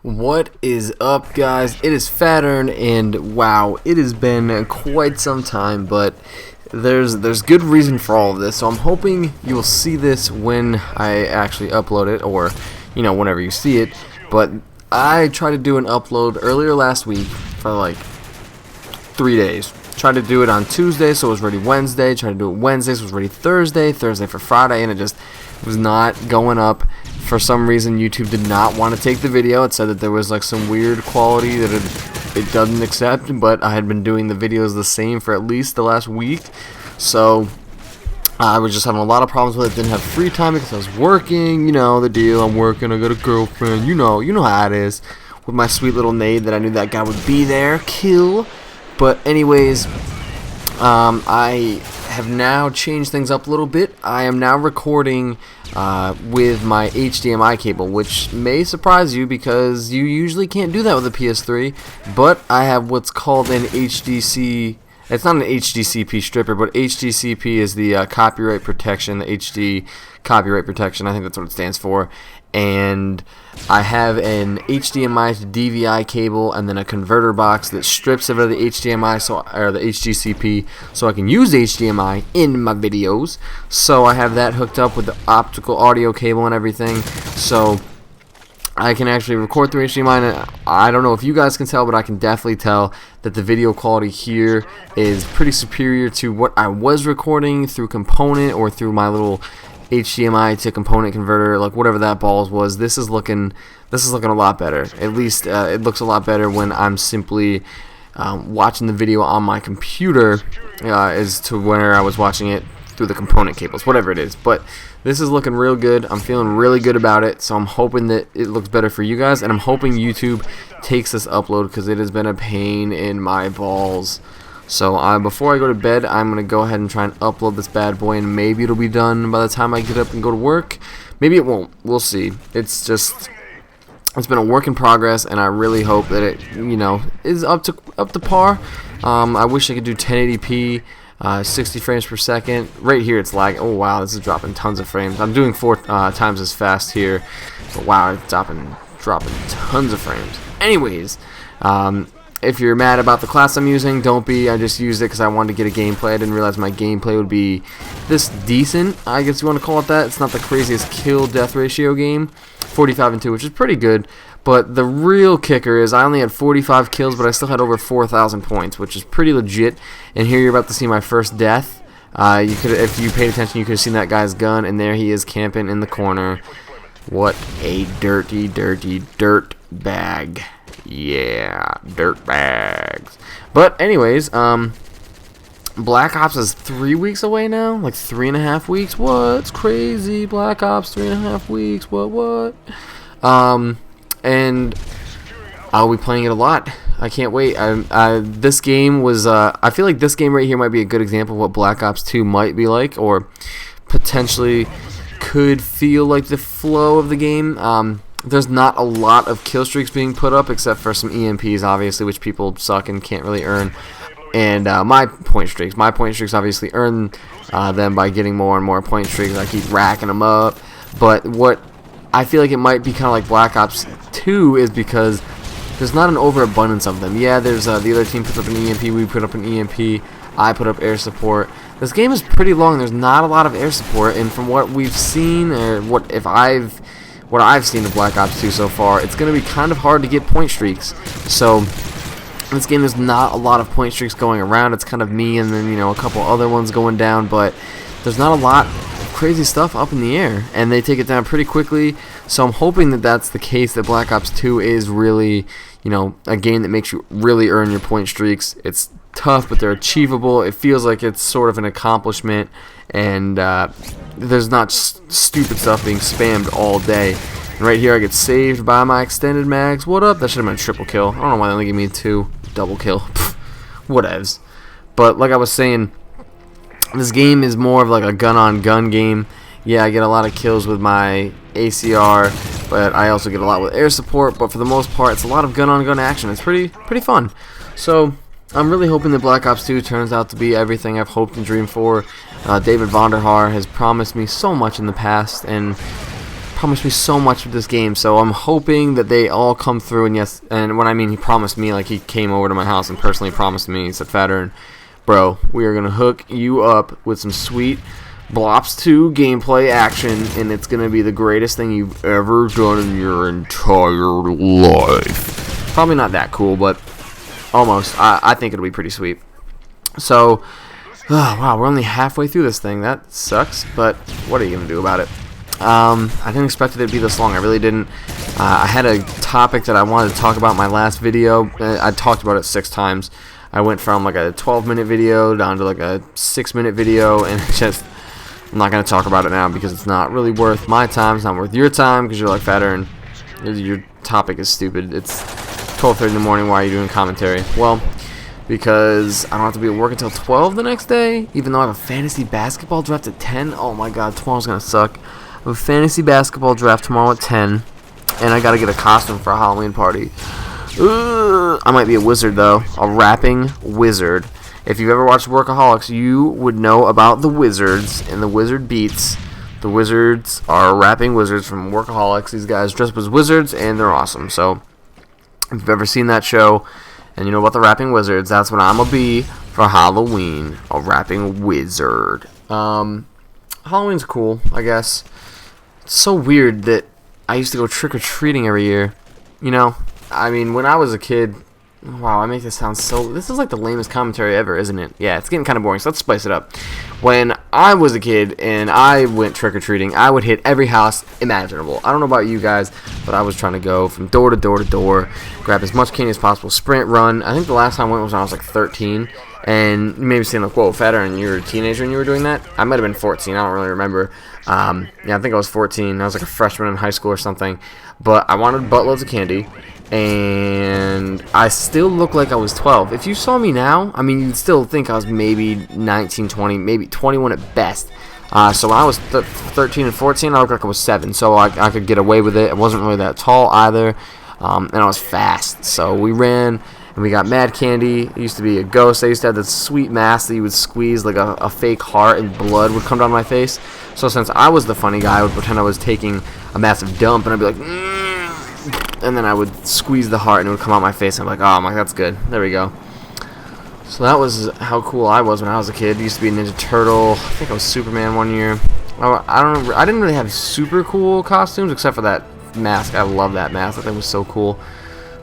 What is up, guys? It is Fattern, and wow, it has been quite some time, but there's good reason for all of this. So I'm hoping you will see this when I actually upload it, or whenever you see it. But I tried to do an upload earlier last week for like 3 days. Tried to do it on Tuesday, so it was ready Wednesday. Tried to do it Wednesday, so it was ready Thursday. Thursday for Friday, and it just was not going up. For some reason, YouTube did not want to take the video. It said that there was like some weird quality that it doesn't accept, but I had been doing the videos the same for at least the last week. So I was just having a lot of problems with it. Didn't have free time because I was working. You know the deal. I'm working. I got a girlfriend. You know how it is. With my sweet little nade that I knew that guy would be there. Kill. But anyways, I have now changed things up a little bit. I am now recording with my HDMI cable, which may surprise you because you usually can't do that with a PS3. But I have what's called an HDC. It's not an HDCP stripper, but HDCP is the copyright protection, the HD copyright protection. I think that's what it stands for. And I have an HDMI to DVI cable and then a converter box that strips it of the HDMI, or the HDCP, so I can use HDMI in my videos. So I have that hooked up with the optical audio cable and everything, so I can actually record through HDMI. And I don't know if you guys can tell, but I can definitely tell that the video quality here is pretty superior to what I was recording through Component or through my little HDMI to component converter, like whatever that balls was. This is looking a lot better. At least it looks a lot better when I'm simply watching the video on my computer as to where I was watching it through the component cables, whatever it is. But this is looking real good. I'm feeling really good about it, so I'm hoping that it looks better for you guys, and I'm hoping YouTube takes this upload because it has been a pain in my balls. So before I go to bed, I'm going to go ahead and try and upload this bad boy, and maybe it'll be done by the time I get up and go to work. Maybe it won't. We'll see. It's been a work in progress, and I really hope that it, is up to par. I wish I could do 1080p, 60 frames per second. Right here it's lagging. Oh wow, this is dropping tons of frames. I'm doing 4 times as fast here, but wow, it's dropping tons of frames. Anyways, if you're mad about the class I'm using, don't be. I just used it because I wanted to get a gameplay. I didn't realize my gameplay would be this decent, I guess you want to call it that. It's not the craziest kill-death ratio game, 45-2, which is pretty good. But the real kicker is I only had 45 kills, but I still had over 4,000 points, which is pretty legit. And here you're about to see my first death. If you paid attention, you could have seen that guy's gun, and there he is camping in the corner. What a dirty, dirty dirt bag. Yeah, dirt bags. But anyways, Black Ops is 3 weeks away now, like 3.5 weeks. What? It's crazy. Black Ops 3.5 weeks. What? And I'll be playing it a lot. I can't wait. This game was. I feel like this game right here might be a good example of what Black Ops 2 might be like, or potentially could feel like the flow of the game. There's not a lot of kill streaks being put up except for some EMPs, obviously, which people suck and can't really earn. And my point streaks obviously earn them by getting more and more point streaks. I keep racking them up. But what I feel like it might be kind of like Black Ops 2 is because there's not an overabundance of them. Yeah, there's the other team puts up an EMP, we put up an EMP, I put up air support. This game is pretty long. There's not a lot of air support, and from what we've seen, or what I've seen of Black Ops 2 so far, it's going to be kind of hard to get point streaks. So this game, there's not a lot of point streaks going around. It's kind of me and then a couple other ones going down, but there's not a lot of crazy stuff up in the air, and they take it down pretty quickly. So I'm hoping that that's the case, that Black Ops 2 is really a game that makes you really earn your point streaks. It's tough, but they're achievable. It feels like it's sort of an accomplishment, and there's not stupid stuff being spammed all day. And right here I get saved by my extended mags. What up? That should have been a triple kill. I don't know why they only gave me 2. Double kill. Whatevs. But like I was saying, this game is more of like a gun-on-gun game. Yeah, I get a lot of kills with my ACR, but I also get a lot with air support. But for the most part, it's a lot of gun-on-gun action. It's pretty fun. So I'm really hoping that Black Ops 2 turns out to be everything I've hoped and dreamed for. David Vonderhaar has promised me so much in the past, and promised me so much with this game, so I'm hoping that they all come through. And yes, and when I mean he promised me, like he came over to my house and personally promised me, he said, Fattern, bro, we are gonna hook you up with some sweet Blops 2 gameplay action, and it's gonna be the greatest thing you've ever done in your entire life. Probably not that cool, but almost. I think it'll be pretty sweet. So, oh, wow, we're only halfway through this thing. That sucks, but what are you gonna do about it? I didn't expect it to be this long. I really didn't. I had a topic that I wanted to talk about in my last video. I talked about it 6 times. I went from like a 12-minute video down to like a 6-minute video, and it's just, I'm not going to talk about it now because it's not really worth my time. It's not worth your time because you're like, Fattern, your topic is stupid. It's 12:30 in the morning. Why are you doing commentary? Well, because I don't have to be at work until 12 the next day, even though I have a fantasy basketball draft at 10. Oh my god, tomorrow's going to suck. I have a fantasy basketball draft tomorrow at 10, and I got to get a costume for a Halloween party. I might be a wizard, though. A rapping wizard. If you've ever watched Workaholics, you would know about the wizards and the wizard beats. The wizards are rapping wizards from Workaholics. These guys dress up as wizards, and they're awesome. So, if you've ever seen that show, and you know about the rapping wizards, that's what I'm going to be for Halloween. A rapping wizard. Halloween's cool, I guess. It's so weird that I used to go trick-or-treating every year. You know, I mean, when I was a kid, wow, I make this sound so, this is like the lamest commentary ever, isn't it? Yeah, it's getting kind of boring, so let's spice it up. When I was a kid and I went trick-or-treating, I would hit every house imaginable. I don't know about you guys, but I was trying to go from door to door to door, grab as much candy as possible, sprint, run. I think the last time I went was when I was like 13, and you may be saying like, whoa, Fattern, you were a teenager and you were doing that? I might have been 14, I don't really remember. Yeah, I think I was 14. I was like a freshman in high school or something, but I wanted buttloads of candy, and I still look like I was 12. If you saw me now, I mean, you'd still think I was maybe 19, 20, maybe 21 at best. So when I was 13 and 14, I looked like I was 7, so I could get away with it. I wasn't really that tall either, and I was fast. So we ran, and we got mad candy. It used to be a ghost. I used to have this sweet mask that you would squeeze, like a fake heart, and blood would come down my face. So since I was the funny guy, I would pretend I was taking a massive dump, and I'd be like, and then I would squeeze the heart, and it would come out my face. And I'm like, oh my, that's good. There we go. So that was how cool I was when I was a kid. I used to be a Ninja Turtle. I think I was Superman one year. I didn't really have super cool costumes except for that mask. I love that mask. That thing was so cool.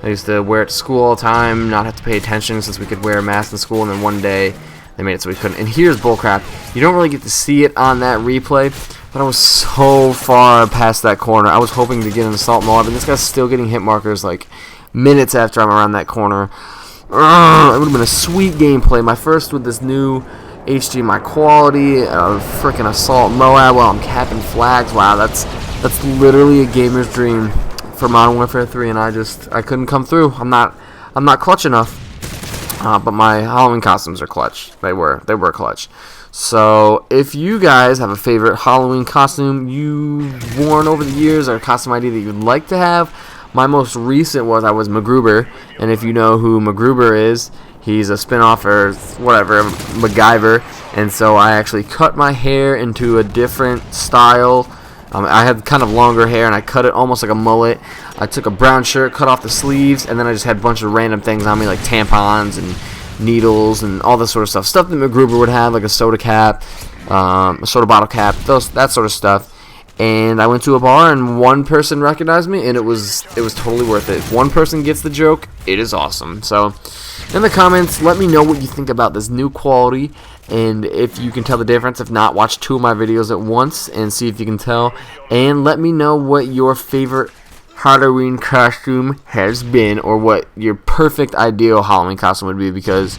I used to wear it to school all the time, not have to pay attention since we could wear a mask in school, and then one day they made it so we couldn't. And here's bullcrap. You don't really get to see it on that replay, but I was so far past that corner. I was hoping to get an assault mob, and this guy's still getting hit markers like minutes after I'm around that corner. It would have been a sweet gameplay. My first with this new HDMI quality, freaking assault Moab while I'm capping flags. Wow, that's literally a gamer's dream for Modern Warfare 3, and I couldn't come through. I'm not clutch enough. But my Halloween costumes are clutch. They were clutch. So if you guys have a favorite Halloween costume you've worn over the years, or a costume idea that you'd like to have, my most recent was I was MacGruber, and if you know who MacGruber is, he's a spin-off or whatever, MacGyver, and so I actually cut my hair into a different style. I had kind of longer hair, and I cut it almost like a mullet. I took a brown shirt, cut off the sleeves, and then I just had a bunch of random things on me, like tampons and needles and all this sort of stuff. Stuff that MacGruber would have, like a soda cap, a soda bottle cap, that sort of stuff. And I went to a bar, and one person recognized me, and it was totally worth it. If one person gets the joke, it is awesome. So, in the comments, let me know what you think about this new quality, and if you can tell the difference. If not, watch 2 of my videos at once and see if you can tell. And let me know what your favorite Halloween costume has been, or what your perfect ideal Halloween costume would be, because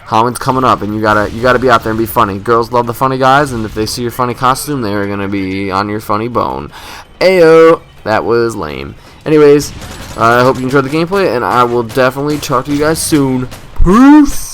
Halloween's coming up, and you gotta be out there and be funny. Girls love the funny guys, and if they see your funny costume, they're gonna be on your funny bone. Ayo, that was lame. Anyways, I hope you enjoyed the gameplay, and I will definitely talk to you guys soon. Peace.